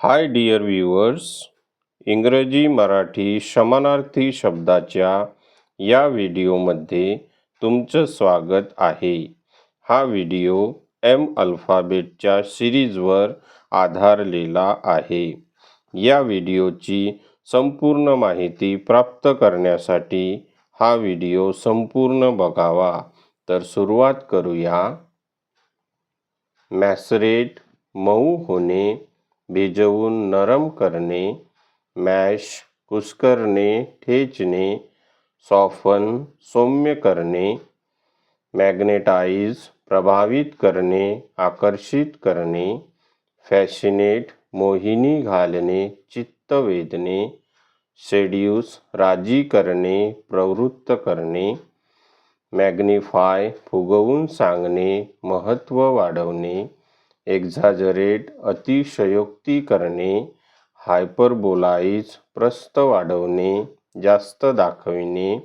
Hi dear viewers, इंग्रजी मराठी समानार्थी शब्दाच्या या व्हिडिओमध्ये तुमचं स्वागत आहे. हा व्हिडिओ अल्फाबेटच्या सिरीजवर आधारलेला आहे. या व्हिडिओची संपूर्ण माहिती प्राप्त करण्यासाठी हा व्हिडिओ संपूर्ण बघावा. तर सुरुवात करूया. मॅसरेट मऊ होणे, भिजवून नरम करणे. मॅश कुस्करणे, ठेचणे. सॉफन सौम्य करणे. मॅग्नेटाइज प्रभावित करणे, आकर्षित करणे. फॅशिनेट मोहिनी घालणे, चित्त वेधणे. सेड्यूस राजी करणे, प्रवृत्त करणे. मॅग्निफाय फुगवून सांगणे, महत्त्व वाढवणे. एक्झॅजरेट अतिशयोक्ती करणे. हायपरबोलाइज प्रस्थ वाढवणे, जास्त दाखविणे.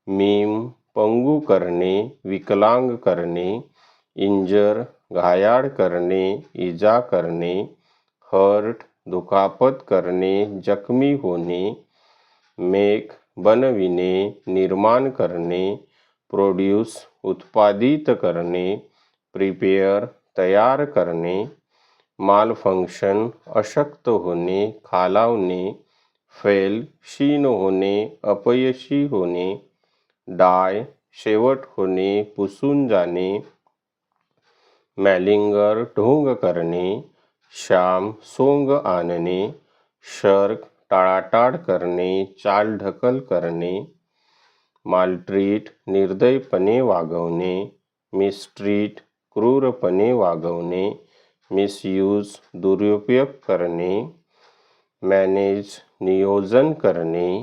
मीम पंगू करणे, विकलांग करणे. इंजर घायाळ करणे, इजा करणे. हर्ट दुखापत करणे, जखमी होणे. मेक बनविणे, निर्माण करणे. प्रोड्यूस उत्पादित करणे. प्रिपेअर तयार करणे. मालफंक्शन अशक्त होणे, खालावणे. फेल क्षीण होणे, अपयशी होणे. डाय शेवट होणे, पुसून जाणे. मॅलिंगर ढोंग करणे. श्याम सोंग आणणे. शर्क टाळाटाळ करणे, चालढकल करणे. मालट्रीट निर्दयपणे वागवणे. मिसट्रीट क्रूरपणे वागवणे. मिसयूज दुरुपयोग करणे. मॅनेज नियोजन करणे.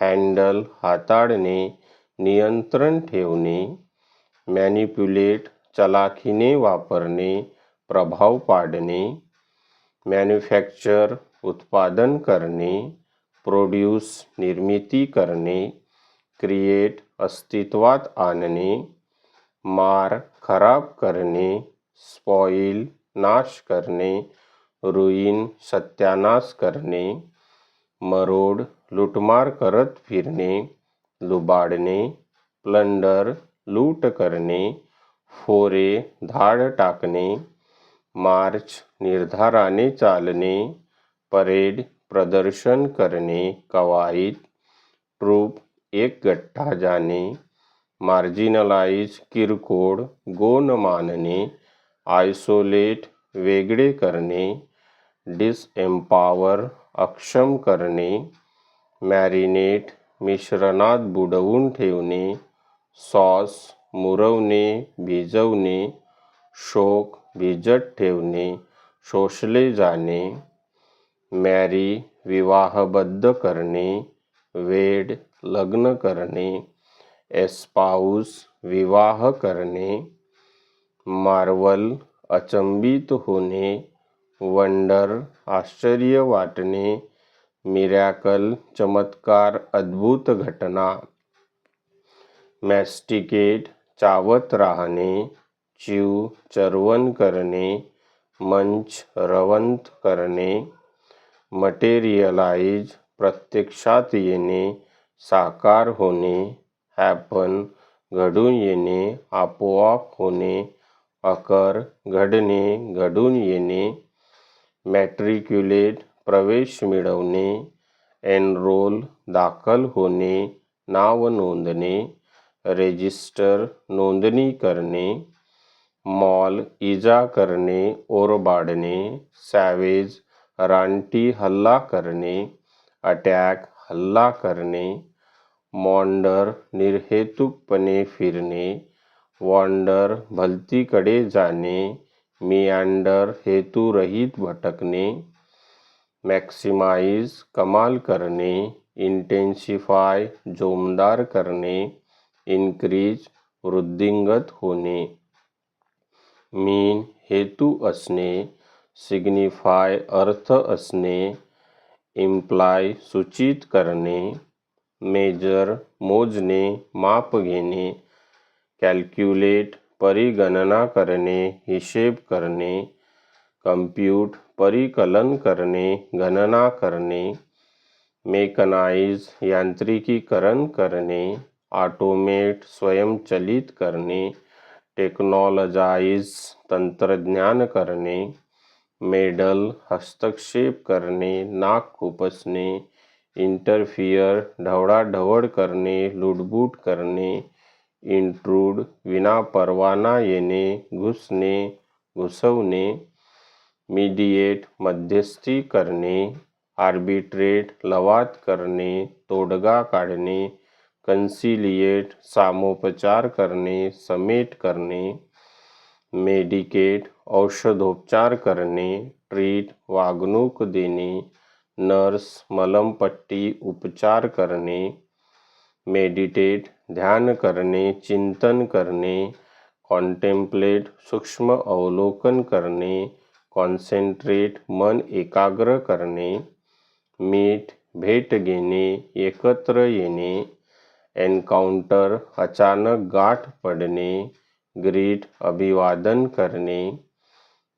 हँडल हाताळणे, नियंत्रण ठेवणे. मॅनिप्युलेट चलाखीने वापरणे, प्रभाव पाडणे. मॅन्युफॅक्चर उत्पादन करणे. प्रोड्यूस निर्मिती करणे. क्रिएट अस्तित्वात आणणे. मार खराब करणे. स्पॉइल नाश करणे. रुईन सत्यानाश करणे. मरोड लूटमार करत फिरणे, लुबाडणे. प्लंडर लूट करणे. फोरे धाड टाकणे. मार्च निर्धाराने चालणे. परेड प्रदर्शन करणे, कवायत. ट्रूप एक गठ्ठा जाणे. मार्जिनलाइज किरकोळ, गौण मानणे. आयसोलेट वेगळे करणे. डिसएम्पॉवर अक्षम करणे. मॅरिनेट मिश्रणात बुडवून ठेवणे. सॉस मुरवणे, भिजवणे. शोक भिजत ठेवणे, शोषले जाणे. मॅरी विवाहबद्ध करणे. वेड लग्न करणे. एस्पाऊस विवाह करणे. मार्वल अचंबित होणे. वंडर आश्चर्य वाटणे. मिरॅकल चमत्कार, अद्भुत घटना. मॅस्टिकेट चावत राहणे. च्यू चर्वण करणे. मंच रवंथ करणे. मटेरियलाइज प्रत्यक्षात येणे, साकार होणे. हॅपन घडून येणे, आपोआप होणे. अकर घडणे, घडून येणे. मॅट्रिक्युलेट प्रवेश मिळवणे. एनरोल दाखल होणे, नाव नोंदणे. रेजिस्टर नोंदणी करणे. मॉल इजा करणे, ओरबाडणे. सॅवेज रानटी हल्ला करणे. अटॅक हल्ला करणे. मॉन्डर निर्हेतुकपणे फिरणे. वॉन्डर भलतीकडे जाणे. मिॲन्डर हेतुरहित भटकणे. मॅक्सिमाइज कमाल करणे. इंटेन्सिफाय जोमदार करणे. इन्क्रीज वृद्धिंगत होणे. मीन हेतू असणे. सिग्निफाय अर्थ असणे. इम्प्लाय सूचित करणे. मेजर मोजणे, माप घेणे. कॅल्क्युलेट परिगणना करणे, हिशेब करणे. कंप्यूट परिकलन करणे, गणना करणे. मेकनाइज यांत्रिकीकरण करणे, ऑटोमेट स्वयंचलित करणे. टेक्नॉलॉजाइज तंत्रज्ञान करणे. मेडल हस्तक्षेप करणे, नाक खुपसणे. इंटरफियर ढवळाढवळ करणे, लुडबुड करणे. इंट्रूड विना परवाना येणे, घुसणे, घुसवणे. मीडिएट मध्यस्थी करणे. आर्बिट्रेट लवाद करणे, तोडगा काढणे. कन्सिलिएट सामोपचार करणे, समेट करणे. मेडिकेट औषधोपचार करणे. ट्रीट वागणूक देणे. नर्स मलमपट्टी उपचार करणे. मेडिटेट ध्यान करणे, चिंतन करणे. कॉन्टेम्प्लेट सूक्ष्म अवलोकन करणे. कॉन्सन्ट्रेट मन एकाग्र करणे. मीट भेट घेणे, एकत्र येणे. एन्काउंटर अचानक गाठ पडणे. ग्रीट अभिवादन करणे.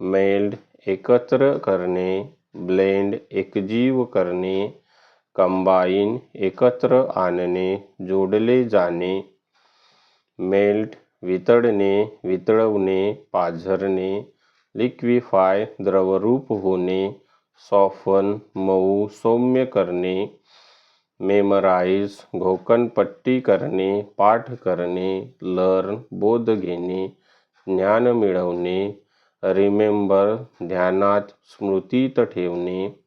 मेल्ड एकत्र करणे. ब्लेंड एकजीव करणे. कंबाईन एकत्र आणणे, जोडले जाणे. मेल्ट वितळणे, वितळवणे, पाझरणे. लिक्विफाय द्रवरूप होणे. सॉफन मऊ सौम्य करणे. मेमराइज घोकणपट्टी करणे, पाठ करणे. लर्न बोध घेणे, ज्ञान मिळवणे. रिमेंबर ध्यानात स्मृतीत ठेवणे.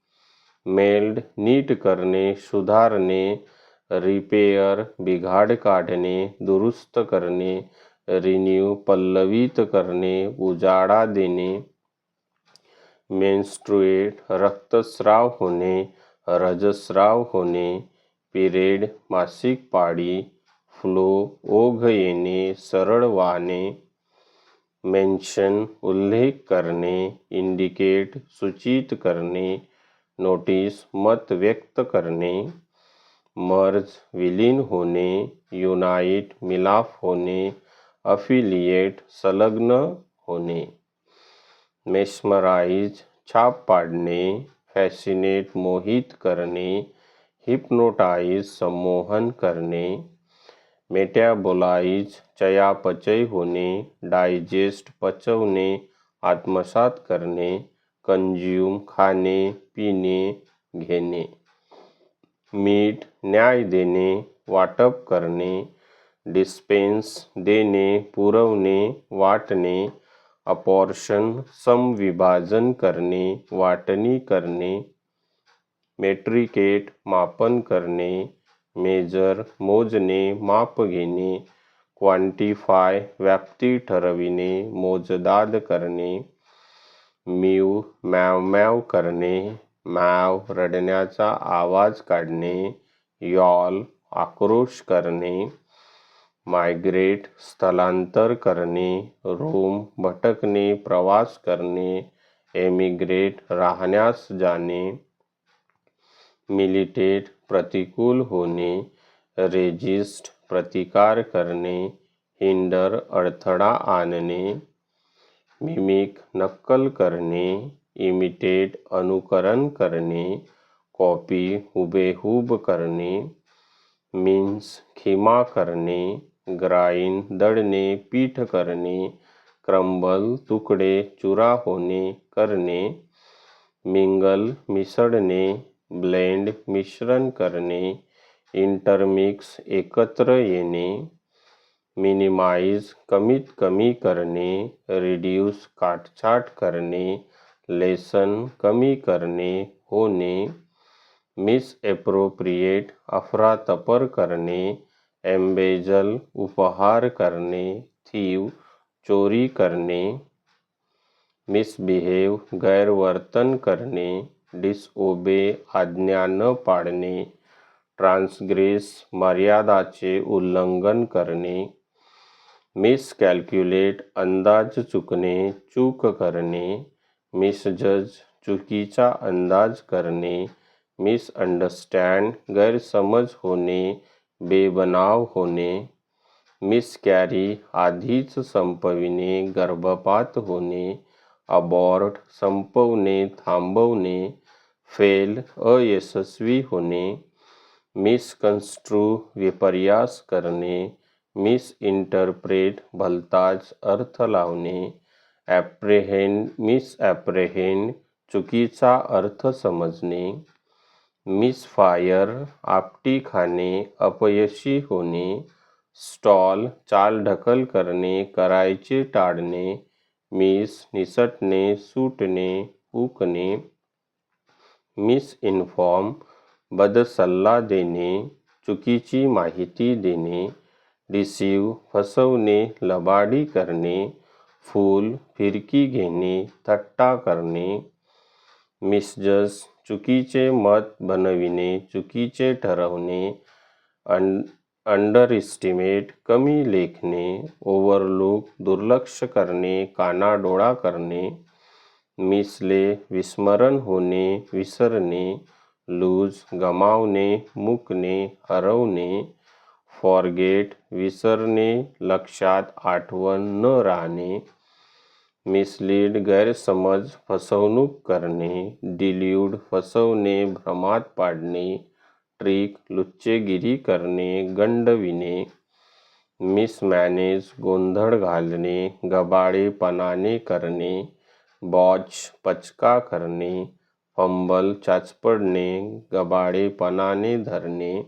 मेल्ड नीट करणे, सुधारणे. रिपेअर बिघाड काढणे, दुरुस्त करणे. रिन्यू पल्लवित करणे, उजाळा देणे. मेन्स्ट्रुएट रक्तस्राव होणे, रजस्राव होणे. पिरियड मासिक पाळी. फ्लो ओघ येणे, सरळ वाहणे. मेन्शन उल्लेख करणे. इंडिकेट सूचित करणे. नोटीस मत व्यक्त करणे. मर्ज विलीन होणे. युनाइट मिलाफ होणे. अफिलिएट संलग्न होणे. मेस्मराइज छाप पाडणे. फॅसिनेट मोहित करणे. हिप्नोटाइज संमोहन करणे. मेटॅबोलाइज चयापचय होणे. डायजेस्ट पचवणे, आत्मसात करणे. कंज्यूम खाणे, पिणे, घेणे. मीट न्याय देणे, वाटप करणे. डिस्पेन्स देणे, पुरवणे, वाटणे. अपॉर्शन समविभाजन करणे, वाटणी करणे. मेट्रिकेट मापन करणे. मेजर मोजणे, माप घेणे. क्वांटिफाय व्याप्ती ठरविणे, मोजदाद करणे. म्यू मॅव मॅव करणे. मॅव रडण्याचा आवाज काढणे. यॉल आक्रोश करणे. मायग्रेट स्थलांतर करणे. रोम भटकणे, प्रवास करणे. एमिग्रेट राहण्यास जाणे. मिलिटेट प्रतिकूल होणे. रेजिस्ट प्रतिकार करणे. हिंडर अडथळा आणणे. मिमिक नक्कल करणे. इमिटेट अनुकरण करणे. कॉपी हुबेहूब करणे. मिन्स खिमा करणे. ग्राइंड दळणे, पीठ करणे. क्रम्बल तुकडे चुरा होणे, करणे. मिंगल मिसळणे. ब्लेंड मिश्रण करणे. इंटरमिक्स एकत्र येणे. मिनिमाइज कमीत कमी करणे. रिड्यूस काटछाट करणे. लेसन कमी करणे, होणे. मिसएप्रोप्रिएट अफरातफर करणे. एम्बेजल उपहार करणे. थीव चोरी करणे. मिसबिहेव गैरवर्तन करणे. डिसओबे आज्ञा न पाळणे. ट्रान्सग्रेस मर्यादाचे उल्लंघन करणे. मिसकॅल्क्युलेट अंदाज चुकणे, चूक करणे. मिसजज चुकीचा अंदाज करणे. मिसअंडरस्टँड गैरसमज होणे, बेबनाव होणे. मिसकॅरी आधीच संपविणे, गर्भपात होणे. अबॉर्ट संपवणे, थांबवणे, फेल अयशस्वी होणे, मिसकन्स्ट्रू विपर्यास करणे, मिसइंटरप्रेट भलताच अर्थ लावणे, मिसॲप्रेहेंड चुकीचा अर्थ समजणे, मिसफायर आपटी खाणे, अपयशी होणे, स्टॉल चालढकल करणे, करायचे टाळणे, मिस निसटणे, सुटणे, हुकणे, मिसइन्फॉर्म बदसल्ला देणे, चुकीची माहिती देणे, डिसीव फसवणे, लबाडी करणे, फूल फिरकी घेणे, थट्टा करणे, मिसजज चुकीचे मत बनविणे, चुकीचे ठरवणे, अंडरइस्टिमेट कमी लेखणे, ओव्हरलूक दुर्लक्ष करणे, कानाडोळा करणे, मिसले विस्मरण होणे, विसरणे, लूज गमावणे, मुकणे, हरवणे, फॉरगेट विसरणे, लक्षात आठवण न राहणे, मिसलीड गैरसमज फसवणूक करणे, डिल्यूड फसवणे, भ्रमात पाडणे, ट्रिक लुच्चेगिरी करणे, गंडविणे, मिसमॅनेज गोंधळ घालणे, गबाळेपणाने करणे, बॉच पचका करणे, फंबल चाचपडणे, गबाळेपणाने धरणे,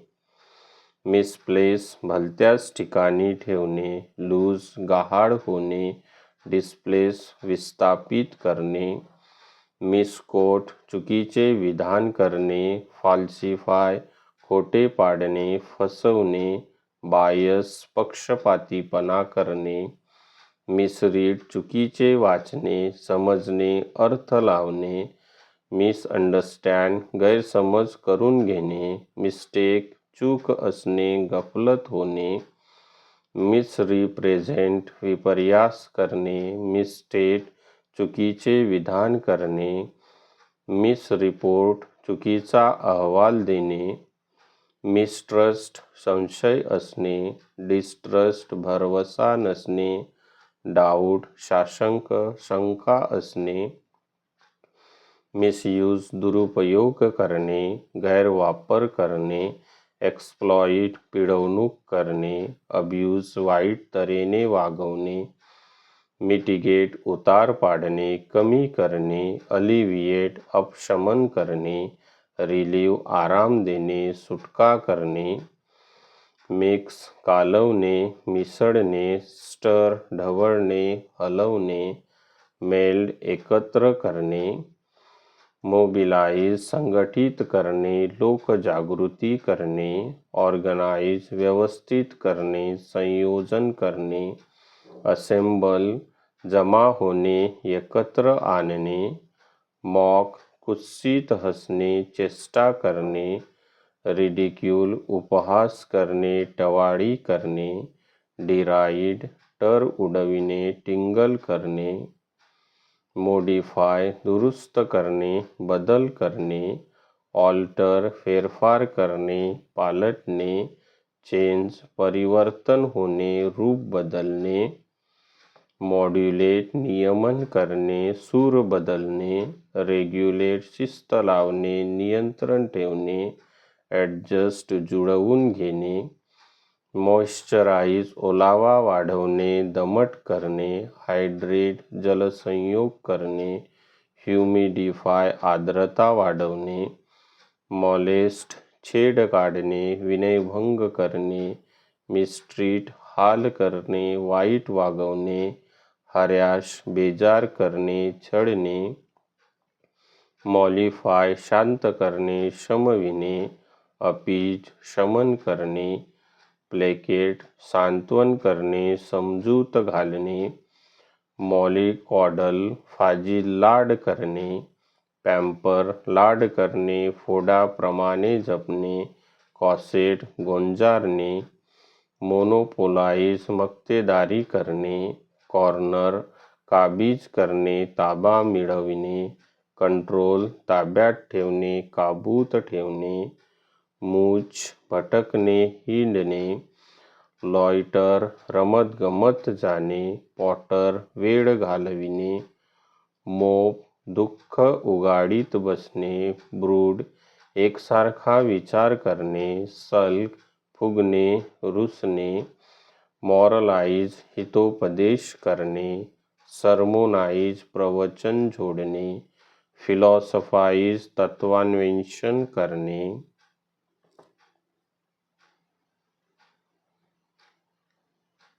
मिसप्लेस भलत्याच ठिकाणी ठेवणे, लूज गहाळ होणे, डिस्प्लेस विस्थापित करणे, मिसकोट चुकीचे विधान करणे, फॉल्सिफाय खोटे पाडणे, फसवणे, बायस पक्षपातीपणा करणे, मिसरीड चुकीचे वाचणे, समजणे, अर्थ लावणे, मिसअंडरस्टँड गैरसमज करून घेणे, मिस्टेक चूक असणे, गफलत होणे, मिसरिप्रेझेंट विपर्यास करणे, मिसस्टेट चुकीचे विधान करणे, मिसरिपोर्ट चुकीचा अहवाल देणे, मिसट्रस्ट संशय असणे, डिस्ट्रस्ट भरवसा नसणे, डाऊट साशंक शंका असणे, मिसयूज दुरुपयोग करणे, गैरवापर करणे, एक्सप्लॉइट पिळवणूक करणे, अब्यूज वाईट तऱ्हेने वागवणे, मिटिगेट उतार पाडणे, कमी करणे, अलिव्हिएट अपशमन करणे, रिलीव्ह आराम देणे, सुटका करणे, मिक्स कालवणे, मिसळणे, स्टर ढवळणे, हलवणे, मेल्ड एकत्र करणे, मोबिलाइज संघटित करणे, लोकजागृती करणे, ऑर्गनाइज व्यवस्थित करणे, संयोजन करणे, असेंबल जमा होणे, एकत्र आणणे, मॉक कुत्सित हसणे, चेष्टा करणे, रिडिक्यूल उपहास करणे, टवाळी करणे, डिराईड टर उडविणे, टिंगल करणे, मोडिफाय दुरुस्त करणे, बदल करणे, ऑल्टर फेरफार करणे, पालटणे, चेंज परिवर्तन होणे, रूप बदलणे, मॉड्युलेट नियमन करणे, सूर बदलणे, रेग्युलेट शिस्त लावणे, नियंत्रण ठेवणे, ॲडजस्ट जुळवून घेणे, मॉइश्चराइज ओलावा वाढवणे, दमट करणे, हायड्रेट जलसंयोग करणे, ह्युमिडिफाय आर्द्रता वाढवणे, मॉलेस्ट छेड काढणे, विनयभंग करणे, मिसट्रीट हाल करणे, वाईट वागवणे, हर्याश बेजार करणे, छळणे, मॉलिफाय शांत करणे, शमविणे, अपीज शमन करणे, प्लेकेट सांत्वन करणे, समजूत घालणे, मॉलिकॉडल फाजील लाड करणे, पॅम्पर लाड करणे, फोडाप्रमाणे जपणे, कॉसेट गोंजारणे, मोनोपोलाइज मक्तेदारी करणे, कॉर्नर काबीज करणे, ताबा मिळविणे, कंट्रोल ताब्यात ठेवणे, काबूत ठेवणे, मूच भटकणे, हिंडणे, लॉयटर रमतगमत जाणे, पॉटर वेळ घालविणे, मोप, दुःख उगाडीत बसणे. ब्रूड, एकसारखा विचार करणे. सल्क, फुगणे, रुसणे. मॉरलाइज, हितोपदेश करणे. सर्मोनाइज, प्रवचन जोडणे. फिलॉसॉफाइज, तत्वान्वेषण करणे.